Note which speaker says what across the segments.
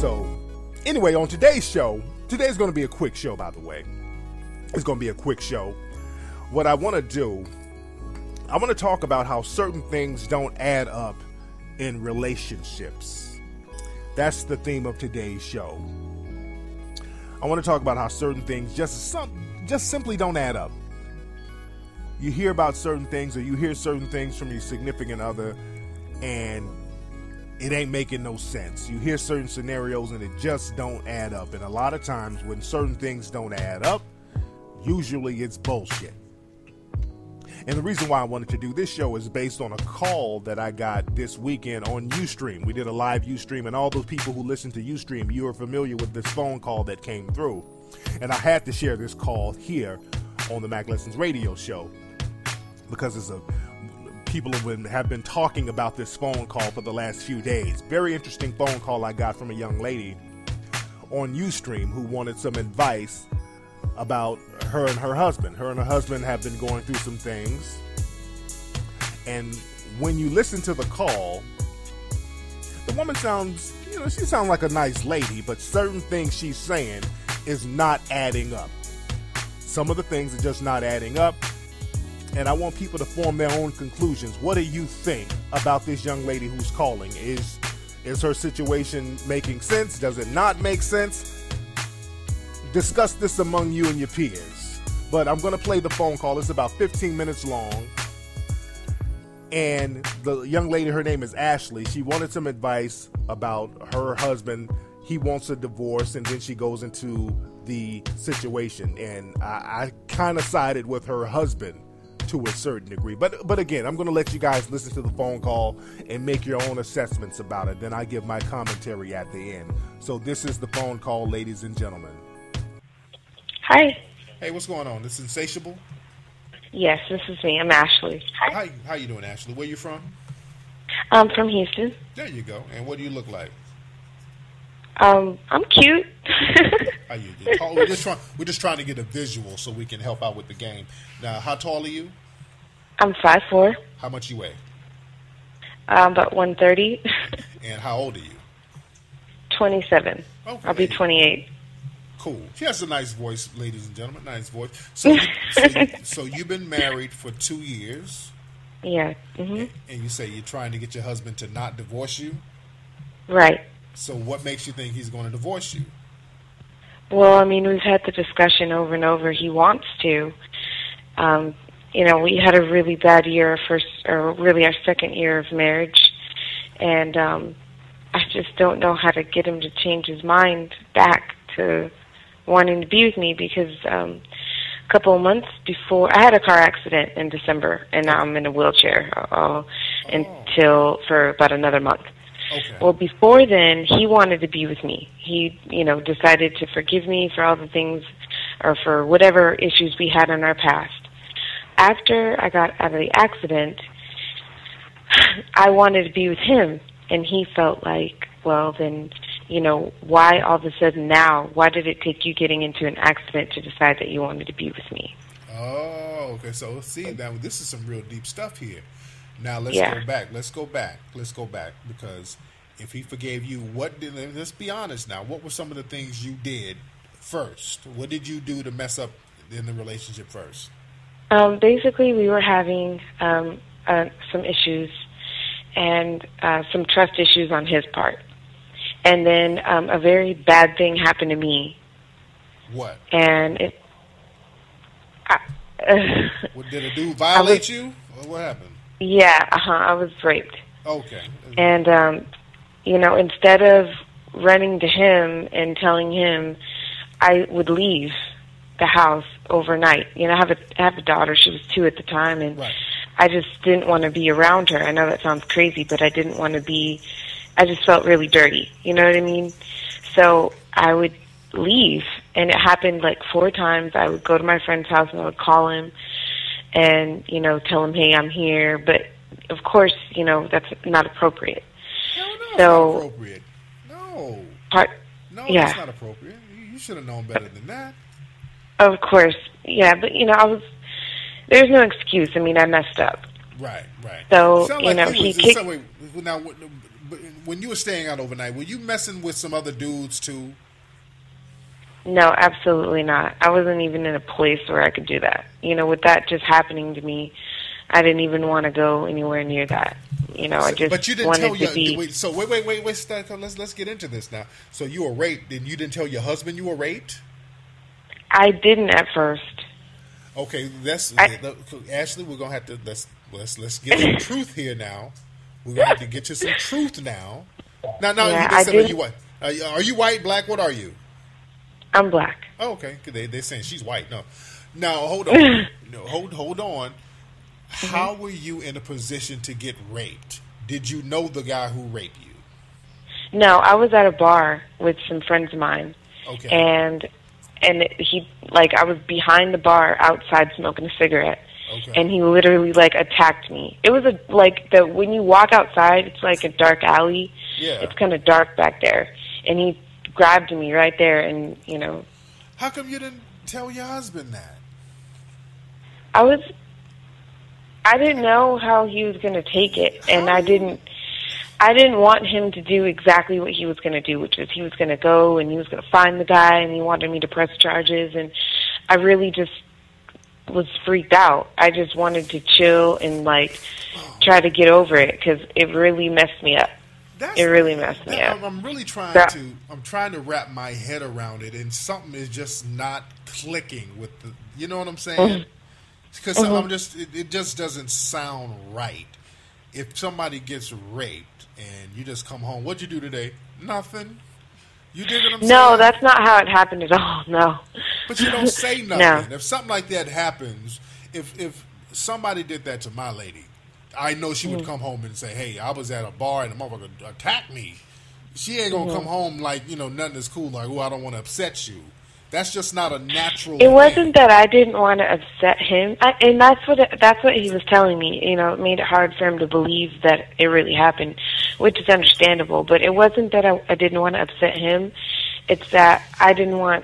Speaker 1: So, anyway, on today's show, today's going to be a quick show, by the way. It's going to be a quick show. What I want to do, I want to talk about how certain things don't add up in relationships. That's the theme of today's show. I want to talk about how certain things just simply don't add up. You hear about certain things, or you hear certain things from your significant other, and it ain't making no sense. You hear certain scenarios and it just don't add up. And a lot of times when certain things don't add up, usually it's bullshit. And the reason why I wanted to do this show is based on a call that I got this weekend on Ustream. We did a live Ustream, and all those people who listen to Ustream, you are familiar with this phone call that came through. And I had to share this call here on the Mack Lessons Radio show because people have been talking about this phone call for the last few days. Very interesting phone call I got from a young lady on Ustream who wanted some advice about her and her husband. Her and her husband have been going through some things. And when you listen to the call, the woman sounds, she sounds like a nice lady, but certain things she's saying is not adding up. Some of the things are just not adding up. And I want people to form their own conclusions. What do you think about this young lady who's calling? Is her situation making sense? Does it not make sense? Discuss this among you and your peers. But I'm going to play the phone call. It's about 15 minutes long. And the young lady, her name is Ashley. She wanted some advice about her husband. He wants a divorce, and then she goes into the situation. And I kind of sided with her husband to a certain degree. But again, I'm going to let you guys listen to the phone call and make your own assessments about it. Then I give my commentary at the end. So this is the phone call, ladies and gentlemen.
Speaker 2: Hi.
Speaker 1: Hey, what's going on? This Insatiable?
Speaker 2: Yes, this is me. I'm Ashley.
Speaker 1: Hi. How you doing, Ashley? Where you from?
Speaker 2: I'm from Houston.
Speaker 1: There you go. And what do you look like?
Speaker 2: I'm cute.
Speaker 1: How you do? We're just trying to get a visual so we can help out with the game. Now, how tall are you?
Speaker 2: I'm 5'4".
Speaker 1: How much you weigh?
Speaker 2: About 130.
Speaker 1: And how old are you?
Speaker 2: 27. Okay. I'll be 28.
Speaker 1: Cool. She has a nice voice, ladies and gentlemen. Nice voice. So you've been married for 2 years.
Speaker 2: Yeah. Mm-hmm.
Speaker 1: And you say you're trying to get your husband to not divorce you?
Speaker 2: Right.
Speaker 1: So what makes you think he's going to divorce you?
Speaker 2: Well, I mean, we've had the discussion over and over. He wants to. We had a really bad year, really our second year of marriage. And I just don't know how to get him to change his mind back to wanting to be with me because a couple of months before, I had a car accident in December, and now I'm in a wheelchair for about another month.
Speaker 1: Okay.
Speaker 2: Well, before then, he wanted to be with me. He, decided to forgive me for all the things or for whatever issues we had in our past. After I got out of the accident, I wanted to be with him, and he felt like, well, then, why all of a sudden now? Why did it take you getting into an accident to decide that you wanted to be with me?
Speaker 1: Oh, okay. So, see, now this is some real deep stuff here. Now, let's go back because if he forgave you, let's be honest now, what were some of the things you did first? What did you do to mess up in the relationship first?
Speaker 2: Basically, we were having some issues and some trust issues on his part. And then a very bad thing happened to me.
Speaker 1: What?
Speaker 2: And
Speaker 1: Did a dude violate you? Or what happened?
Speaker 2: Yeah, I was raped.
Speaker 1: Okay.
Speaker 2: And, instead of running to him and telling him, I would leave the house overnight. I have a daughter. She was 2 at the time, and
Speaker 1: right.
Speaker 2: I just didn't want to be around her. I know that sounds crazy, but I didn't want to be. I just felt really dirty. You know what I mean? So I would leave, and it happened like 4 times. I would go to my friend's house and I would call him and, tell him, hey, I'm here. But, of course, that's not appropriate.
Speaker 1: No, it's
Speaker 2: so,
Speaker 1: not appropriate. No.
Speaker 2: Yeah.
Speaker 1: It's not appropriate. You should have known better than that.
Speaker 2: Of course. Yeah, but, there's no excuse. I mean, I messed up.
Speaker 1: Right.
Speaker 2: So,
Speaker 1: Now, when you were staying out overnight, were you messing with some other dudes too?
Speaker 2: No, absolutely not. I wasn't even in a place where I could do that. With that just happening to me, I didn't even want to go anywhere near that. I just
Speaker 1: but you didn't
Speaker 2: wanted
Speaker 1: tell
Speaker 2: to be.
Speaker 1: Wait, so wait. Let's get into this now. So you were raped, and you didn't tell your husband you were raped?
Speaker 2: I didn't at first.
Speaker 1: Okay, Ashley. We're gonna have to let's get some truth here now. We're gonna have to get you some truth now. Now,
Speaker 2: Yeah,
Speaker 1: you just said, are you white? Are you white, black? What are you?
Speaker 2: I'm black.
Speaker 1: Oh, okay. They're saying she's white. No. Now, hold on. Hold on. How were you in a position to get raped? Did you know the guy who raped you?
Speaker 2: No, I was at a bar with some friends of mine.
Speaker 1: Okay.
Speaker 2: And he, I was behind the bar outside smoking a cigarette.
Speaker 1: Okay.
Speaker 2: And he literally, attacked me. It was when you walk outside, it's like a dark alley.
Speaker 1: Yeah.
Speaker 2: It's kind of dark back there. And he grabbed me right there and,
Speaker 1: How come you didn't tell your husband that?
Speaker 2: I didn't know how he was going to take it, and I didn't want him to do exactly what he was going to do, which is he was going to go and he was going to find the guy and he wanted me to press charges, and I really just was freaked out. I just wanted to chill and try to get over it because it really messed me up. It really messed me up.
Speaker 1: I'm really trying to wrap my head around it, and something is just not clicking with the. You know what I'm saying? Because it just doesn't sound right. If somebody gets raped and you just come home, what'd you do today? Nothing. You dig what I'm saying?
Speaker 2: No, that's not how it happened at all. No.
Speaker 1: But you don't say nothing.
Speaker 2: No.
Speaker 1: If something like that happens, if somebody did that to my lady, I know she would come home and say, "Hey, I was at a bar and the motherfucker attacked me." She ain't gonna come home nothing is cool. Like, "Oh, I don't want to upset you." That's just not a natural.
Speaker 2: It wasn't that I didn't want to upset him, and that's what he was telling me. It made it hard for him to believe that it really happened, which is understandable. But it wasn't that I didn't want to upset him. It's that I didn't want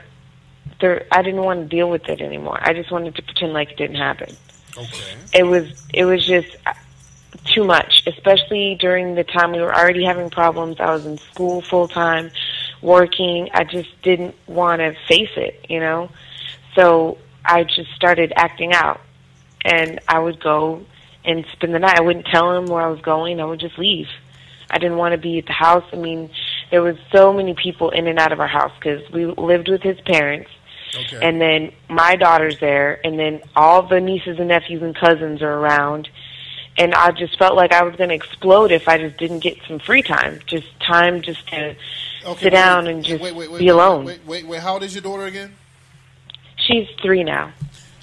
Speaker 2: to deal with it anymore. I just wanted to pretend like it didn't happen.
Speaker 1: Okay.
Speaker 2: It was just too much, especially during the time we were already having problems. I was in school full time, working. I just didn't want to face it, So I just started acting out, and I would go and spend the night. I wouldn't tell him where I was going. I would just leave. I didn't want to be at the house. I mean, there was so many people in and out of our house because we lived with his parents.
Speaker 1: Okay.
Speaker 2: And then my daughter's there, and then all the nieces and nephews and cousins are around. And I just felt like I was going to explode if I just didn't get some free time. Just to sit down and just be alone.
Speaker 1: Wait, how old is your daughter again?
Speaker 2: She's 3 now.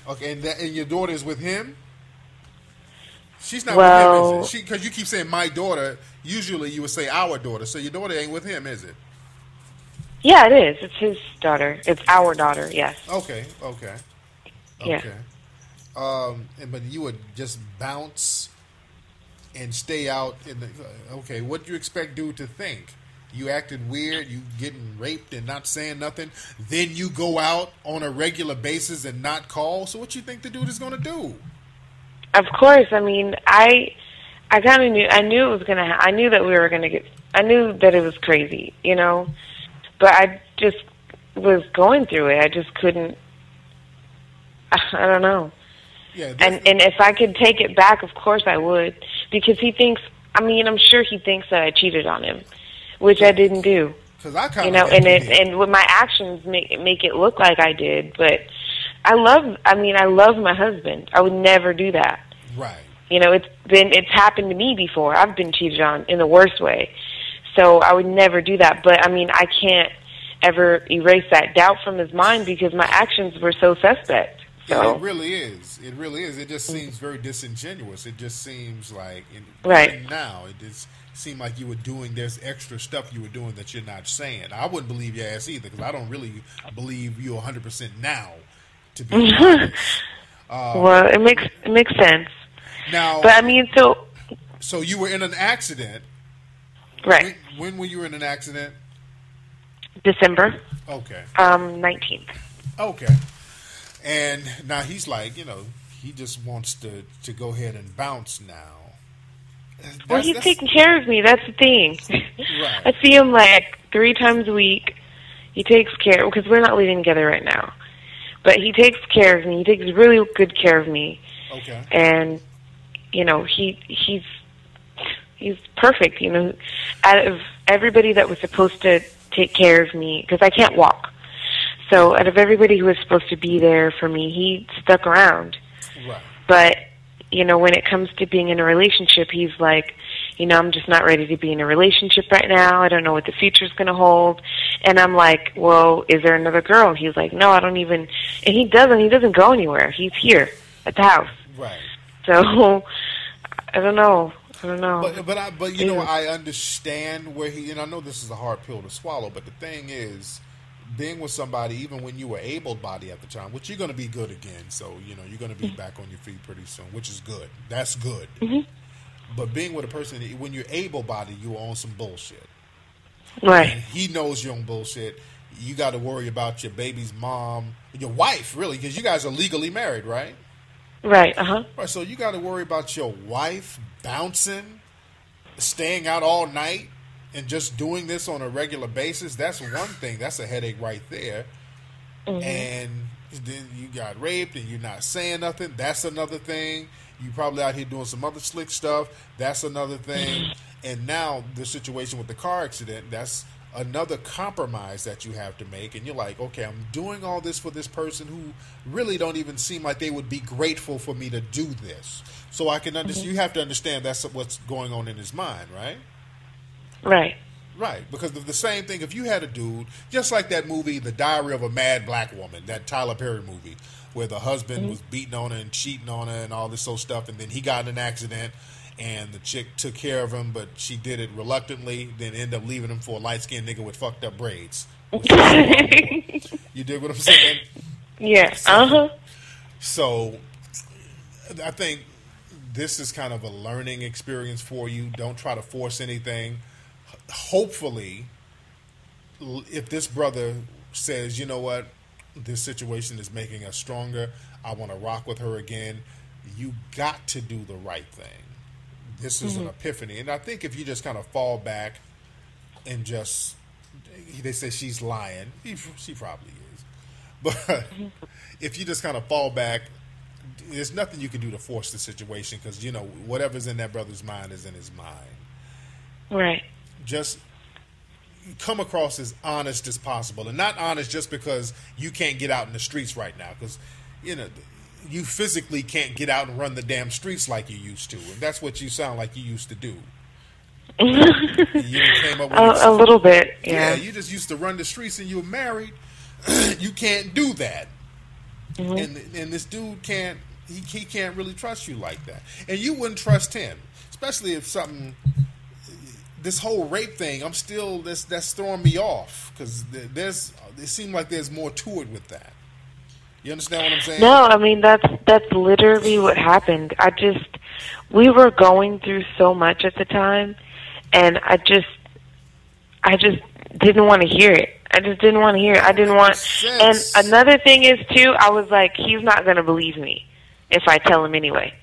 Speaker 1: Okay, and your daughter is with him? She's not with him, is it? Because you keep saying my daughter. Usually you would say our daughter. So your daughter ain't with him, is it?
Speaker 2: Yeah, it is. It's his daughter. It's our daughter, yes.
Speaker 1: Okay.
Speaker 2: Yeah.
Speaker 1: But you would just bounce and stay out in the. Okay, what do you expect dude to think? You acted weird, you getting raped and not saying nothing, then you go out on a regular basis and not call. So what you think the dude is going to do?
Speaker 2: Of course. I mean, I kind of knew. I knew it was gonna. I knew that we were gonna get. I knew that it was crazy, But I just was going through it. I just couldn't. I don't know.
Speaker 1: Yeah.
Speaker 2: And if I could take it back, of course I would, because he thinks. I mean, I'm sure he thinks that I cheated on him, which I didn't do.
Speaker 1: Because I kind of.
Speaker 2: And with my actions make it look like I did, but I love my husband. I would never do that.
Speaker 1: Right.
Speaker 2: It's happened to me before. I've been cheated on in the worst way. So I would never do that. But I mean, I can't ever erase that doubt from his mind because my actions were so suspect. So.
Speaker 1: Yeah, it really is. It really is. It just seems very disingenuous. It just seems like
Speaker 2: right
Speaker 1: now it just seemed like you were doing this extra stuff you were doing that you're not saying. I wouldn't believe your ass either because I don't really believe you 100% now. To be honest.
Speaker 2: Well, it makes sense.
Speaker 1: Now,
Speaker 2: but I mean,
Speaker 1: so you were in an accident,
Speaker 2: right?
Speaker 1: When were you in an accident?
Speaker 2: December.
Speaker 1: Okay.
Speaker 2: 19th.
Speaker 1: Okay. And now he's like, he just wants to go ahead and bounce now.
Speaker 2: Well, he's taking care of me. That's the thing.
Speaker 1: Right.
Speaker 2: I see him like 3 times a week. He takes care, because we're not living together right now. But he takes care of me. He takes really good care of me.
Speaker 1: Okay.
Speaker 2: And, you know, he's perfect. You know, out of everybody that was supposed to take care of me, because I can't walk. So out of everybody who was supposed to be there for me, he stuck around.
Speaker 1: Right.
Speaker 2: But, you know, when it comes to being in a relationship, he's like, you know, I'm just not ready to be in a relationship right now. I don't know what the future's going to hold. And I'm like, well, is there another girl? He's like, no, I don't even. And he doesn't go anywhere. He's here at the house.
Speaker 1: Right.
Speaker 2: So, I don't know.
Speaker 1: But you know, I understand where he, and I know this is a hard pill to swallow, but the thing is, being with somebody, even when you were able-bodied at the time, which you're going to be good again, so, you know, you're going to be back on your feet pretty soon, which is good. That's good.
Speaker 2: Mm-hmm.
Speaker 1: But being with a person, when you're able-bodied, you're on some bullshit.
Speaker 2: Right.
Speaker 1: And he knows you're on bullshit. You got to worry about your baby's mom, your wife, really, because you guys are legally married, right?
Speaker 2: Right, uh-huh.
Speaker 1: Right, so you got to worry about your wife bouncing, staying out all night, and just doing this on a regular basis. That's one thing. That's a headache right there. Mm-hmm. And then you got raped and you're not saying nothing. That's another thing. You probably out here doing some other slick stuff. That's another thing. And now the situation with the car accident, that's another compromise that you have to make. And you're like, okay, I'm doing all this for this person who really don't even seem like they would be grateful for me to do this. So I can understand. Mm-hmm. You have to understand that's what's going on in his mind, right?
Speaker 2: Right.
Speaker 1: Right, because the same thing, if you had a dude, just like that movie, The Diary of a Mad Black Woman, that Tyler Perry movie, where the husband was beating on her and cheating on her and all this old stuff, and then he got in an accident, and the chick took care of him, but she did it reluctantly, then ended up leaving him for a light-skinned nigga with fucked up braids. You dig what I'm saying?
Speaker 2: Yeah,
Speaker 1: So, I think this is kind of a learning experience for you. Don't try to force anything. Hopefully, if this brother says, you know what, this situation is making us stronger, I want to rock with her again, you got to do the right thing. This is an epiphany. And I think if you just kind of fall back and just, they say she's lying. She probably is. But if you just kind of fall back, there's nothing you can do to force the situation because, you know, whatever's in that brother's mind is in his mind.
Speaker 2: Right.
Speaker 1: Just come across as honest as possible, and not honest just because you can't get out in the streets right now, because you know you physically can't get out and run the damn streets like you used to, and that's what you sound like you used to do. You came up with
Speaker 2: a little bit, yeah.
Speaker 1: You just used to run the streets, and you were married. You can't do that, and this dude can't. He can't really trust you like that, and you wouldn't trust him, especially if something. This whole rape thing, I'm still that's throwing me off because it seems like there's more to it with that. You understand what I'm saying?
Speaker 2: No, I mean that's literally what happened. We were going through so much at the time, and I just didn't want to hear it. I just didn't want to hear it. I didn't want. And another thing is too, I was like, he's not going to believe me if I tell him anyway.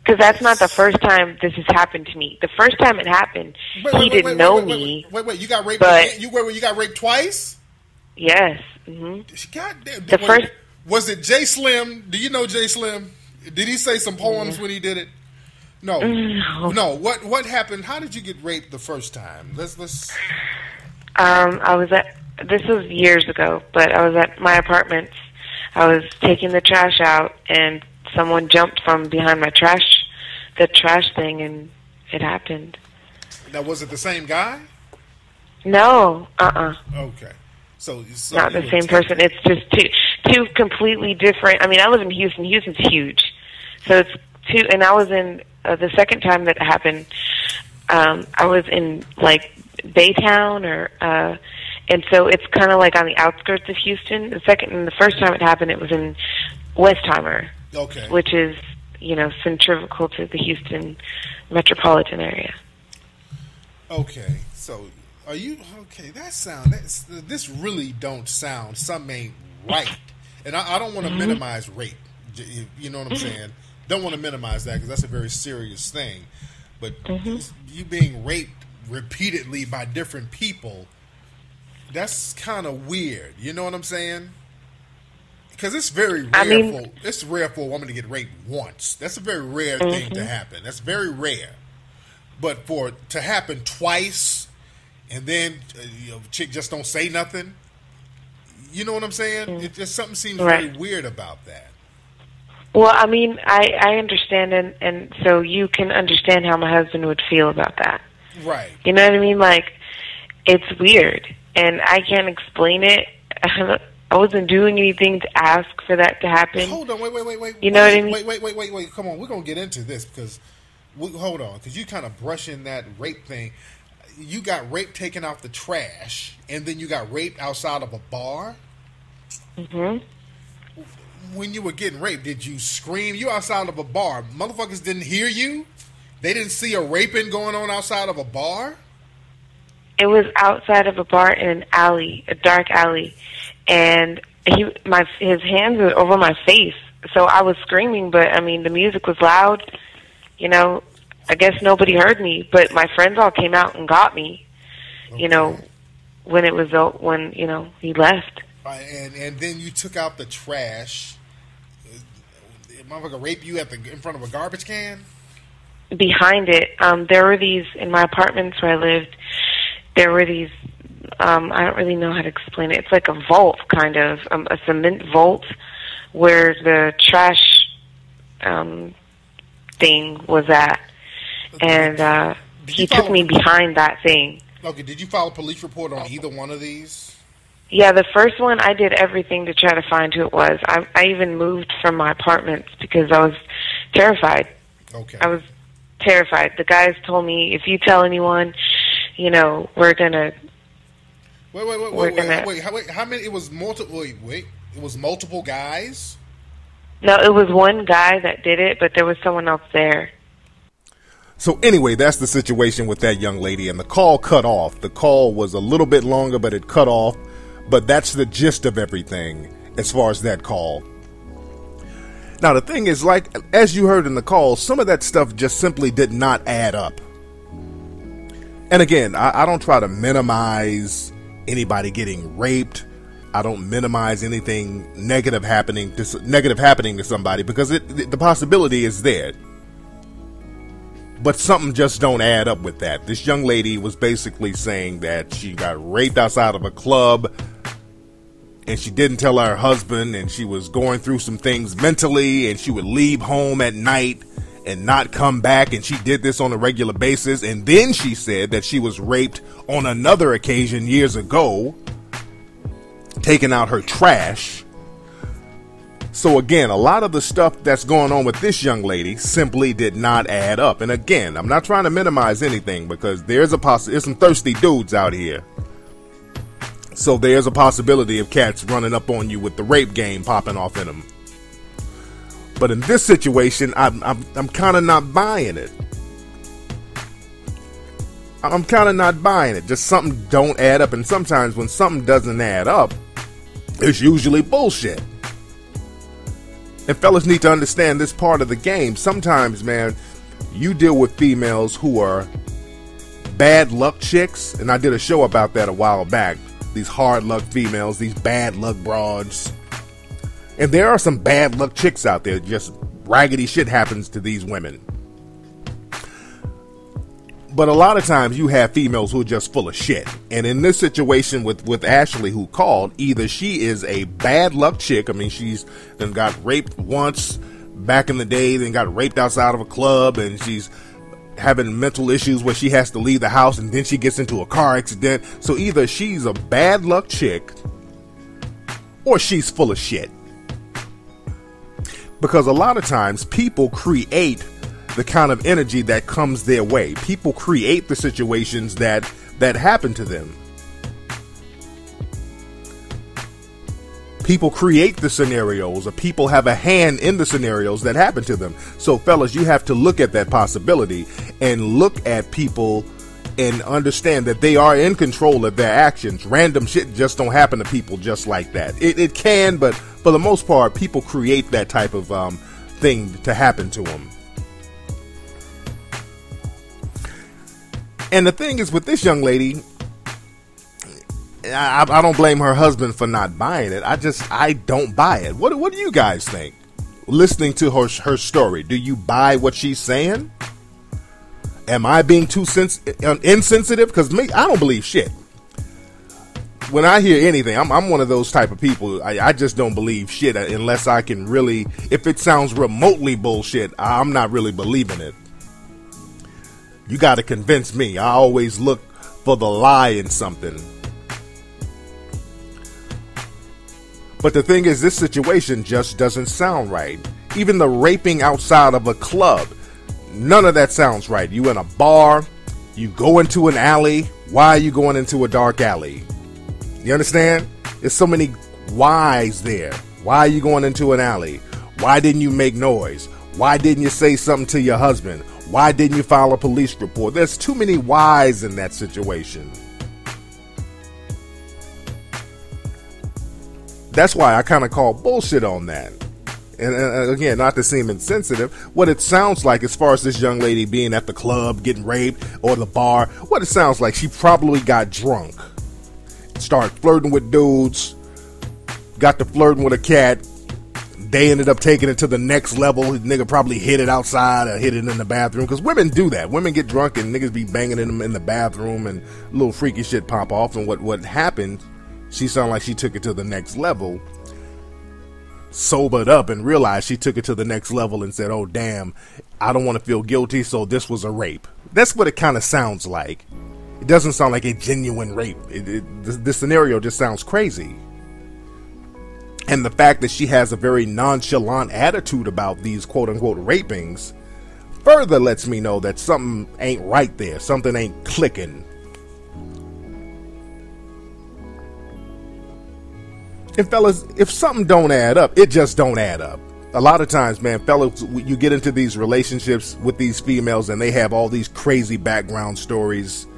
Speaker 2: Because that's not the first time this has happened to me. The first time it happened, he didn't know me.
Speaker 1: Wait, you got raped? You got raped twice?
Speaker 2: Yes. Mm-hmm.
Speaker 1: God damn.
Speaker 2: The first.
Speaker 1: Was it Jay Slim? Do you know Jay Slim? Did he say some poems when he did it? No. No. What happened? How did you get raped the first time? Let's.
Speaker 2: I was at. This was years ago, but I was at my apartment. I was taking the trash out, and someone jumped from behind the trash thing, and it happened.
Speaker 1: Now, was it the same guy?
Speaker 2: No,
Speaker 1: Okay, so
Speaker 2: not the same person. It's just two completely different. I mean, I live in Houston. Houston's huge, so it's two. And I was in the second time that happened. I was in like Baytown, and so it's kind of like on the outskirts of Houston. The first time it happened, it was in Westheimer.
Speaker 1: Okay.
Speaker 2: Which is, centrifugal to the Houston metropolitan area.
Speaker 1: Okay, so are you okay? This really don't sound. Something ain't right, and I don't want to minimize rape. You know what I'm saying? don't want to minimize that because that's a very serious thing. But you being raped repeatedly by different people, that's kind of weird. You know what I'm saying? Because it's very rare. It's rare for a woman to get raped once. That's a very rare thing to happen. That's very rare. But for it to happen twice, and then chick just don't say nothing. You know what I'm saying? It just something seems very weird about that.
Speaker 2: Well, I mean, I understand, and so you can understand how my husband would feel about that.
Speaker 1: Right.
Speaker 2: You know what I mean? Like, it's weird, and I can't explain it. I wasn't doing anything to ask for that to happen.
Speaker 1: Hold on, wait.
Speaker 2: You know what I mean?
Speaker 1: Wait. Come on, we're going to get into this because, hold on, because you kind of brushing that rape thing. You got rape taken off the trash, and then you got raped outside of a bar?
Speaker 2: Mm-hmm.
Speaker 1: When you were getting raped, did you scream? You outside of a bar. Motherfuckers didn't hear you? They didn't see a raping going on outside of a bar?
Speaker 2: It was outside of a bar in an alley, a dark alley. And his hands were over my face, so I was screaming. But I mean, the music was loud. You know, I guess nobody heard me, but my friends all came out and got me. Okay. You know, when he left.
Speaker 1: And then you took out the trash. Did motherfucker rape you in front of a garbage can?
Speaker 2: Behind it, there were these in my apartments where I lived. There were these. I don't really know how to explain it. It's like a vault, kind of, a cement vault where the trash thing was at. And he took me behind that thing.
Speaker 1: Okay, did you file a police report on either one of these?
Speaker 2: Yeah, the first one, I did everything to try to find who it was. I even moved from my apartments because I was terrified.
Speaker 1: Okay.
Speaker 2: I was terrified. The guys told me, if you tell anyone, we're going to...
Speaker 1: Wait. How many? It was multiple. Wait. It was multiple guys?
Speaker 2: No, it was one guy that did it, but there was someone else there.
Speaker 1: So anyway, that's the situation with that young lady, and the call cut off. The call was a little bit longer, but it cut off. But that's the gist of everything as far as that call. Now, the thing is, like, as you heard in the call, some of that stuff just simply did not add up. And again, I don't try to minimize anybody getting raped. I don't minimize anything negative happening to somebody because the possibility is there. But something just don't add up with that. This young lady was basically saying that she got raped outside of a club and she didn't tell her husband, and she was going through some things mentally, and she would leave home at night and not come back, and she did this on a regular basis. And then she said that she was raped on another occasion years ago, taking out her trash. So again, a lot of the stuff that's going on with this young lady simply did not add up. And again, I'm not trying to minimize anything because there's some thirsty dudes out here. So there's a possibility of cats running up on you with the rape game popping off in them. But in this situation, I'm kind of not buying it. I'm kind of not buying it. Just something don't add up. And sometimes when something doesn't add up, it's usually bullshit. And fellas need to understand this part of the game. Sometimes, man, you deal with females who are bad luck chicks. And I did a show about that a while back. These hard luck females, these bad luck broads. And there are some bad luck chicks out there. Just raggedy shit happens to these women. But a lot of times you have females who are just full of shit. And in this situation with Ashley who called, either she is a bad luck chick. I mean, she's then got raped once back in the day, then got raped outside of a club, and she's having mental issues where she has to leave the house, and then she gets into a car accident. So either she's a bad luck chick or she's full of shit. Because a lot of times people create the kind of energy that comes their way. People create the situations that happen to them. People create the scenarios, or people have a hand in the scenarios that happen to them. So fellas, you have to look at that possibility and look at people and understand that they are in control of their actions. Random shit just don't happen to people just like that. It can, but for the most part, people create that type of thing to happen to him. And the thing is with this young lady, I don't blame her husband for not buying it. I don't buy it. What do you guys think? Listening to her story, do you buy what she's saying? Am I being too insensitive? Because me, I don't believe shit. When I hear anything, I'm one of those type of people. I just don't believe shit unless I can really, if it sounds remotely bullshit, I'm not really believing it. You got to convince me. I always look for the lie in something. But the thing is, this situation just doesn't sound right. Even the raping outside of a club, none of that sounds right. You in a bar, you go into an alley. Why are you going into a dark alley? You understand? There's so many whys there. Why are you going into an alley? Why didn't you make noise? Why didn't you say something to your husband? Why didn't you file a police report? There's too many whys in that situation. That's why I kind of call bullshit on that. And again, not to seem insensitive, what it sounds like as far as this young lady being at the club, getting raped, or the bar, what it sounds like, she probably got drunk, started flirting with dudes, got to flirting with a cat. They ended up taking it to the next level. The nigga probably hit it outside or hit it in the bathroom. Because women do that. Women get drunk and niggas be banging them in the bathroom and little freaky shit pop off. And what happened, she sounded like she took it to the next level. Sobered up and realized she took it to the next level and said, oh, damn, I don't want to feel guilty, so this was a rape. That's what it kind of sounds like. It doesn't sound like a genuine rape. This scenario just sounds crazy. And the fact that she has a very nonchalant attitude about these quote-unquote rapings further lets me know that something ain't right there. Something ain't clicking. And fellas, if something don't add up, it just don't add up. A lot of times, man, fellas, you get into these relationships with these females and they have all these crazy background stories.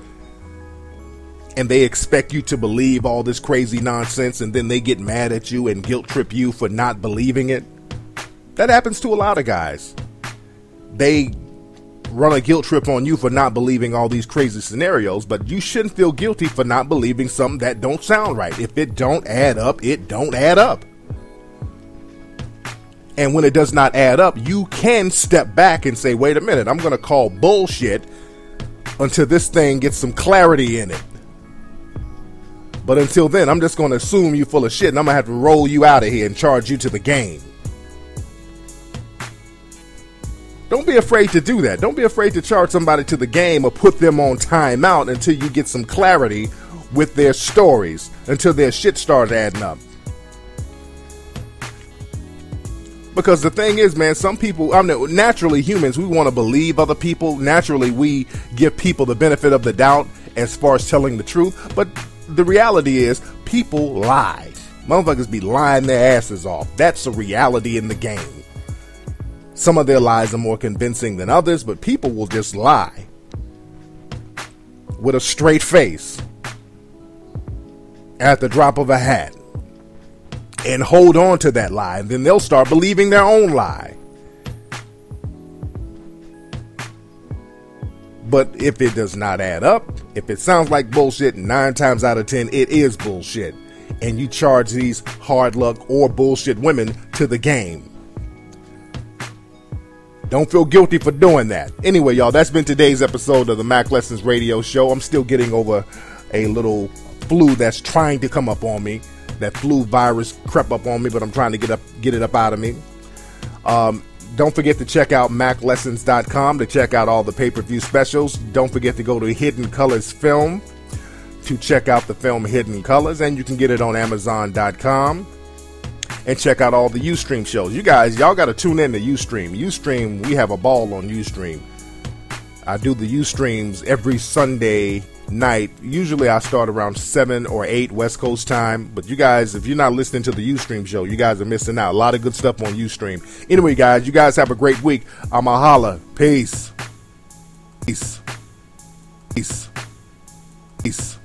Speaker 1: And they expect you to believe all this crazy nonsense, and then they get mad at you and guilt trip you for not believing it. That happens to a lot of guys. They run a guilt trip on you for not believing all these crazy scenarios, but you shouldn't feel guilty for not believing something that don't sound right. If it don't add up, it don't add up. And when it does not add up, you can step back and say, wait a minute, I'm going to call bullshit until this thing gets some clarity in it. But until then, I'm just going to assume you full of shit, and I'm going to have to roll you out of here and charge you to the game. Don't be afraid to do that. Don't be afraid to charge somebody to the game or put them on timeout until you get some clarity with their stories, until their shit starts adding up. Because the thing is, man, some people, naturally humans, we want to believe other people. Naturally, we give people the benefit of the doubt as far as telling the truth. But the reality is, people lie. Motherfuckers be lying their asses off. That's a reality in the game. Some of their lies are more convincing than others, but people will just lie with a straight face at the drop of a hat and hold on to that lie, and then they'll start believing their own lie. But if it does not add up, if it sounds like bullshit, 9 times out of 10, it is bullshit. And you charge these hard luck or bullshit women to the game. Don't feel guilty for doing that. Anyway, y'all, that's been today's episode of the Mack Lessons Radio Show. I'm still getting over a little flu that's trying to come up on me. That flu virus crept up on me, but I'm trying to get it up out of me. Don't forget to check out MackLessons.com to check out all the pay-per-view specials. Don't forget to go to Hidden Colors Film to check out the film Hidden Colors, and you can get it on Amazon.com. And check out all the Ustream shows. Y'all got to tune in to Ustream. Ustream, we have a ball on Ustream. I do the Ustreams every Sunday night. Usually I start around 7 or 8 West Coast time. But you guys, if you're not listening to the Ustream show, you guys are missing out. A lot of good stuff on Ustream. Anyway, guys, you guys have a great week. I'm a holla. Peace. Peace. Peace. Peace.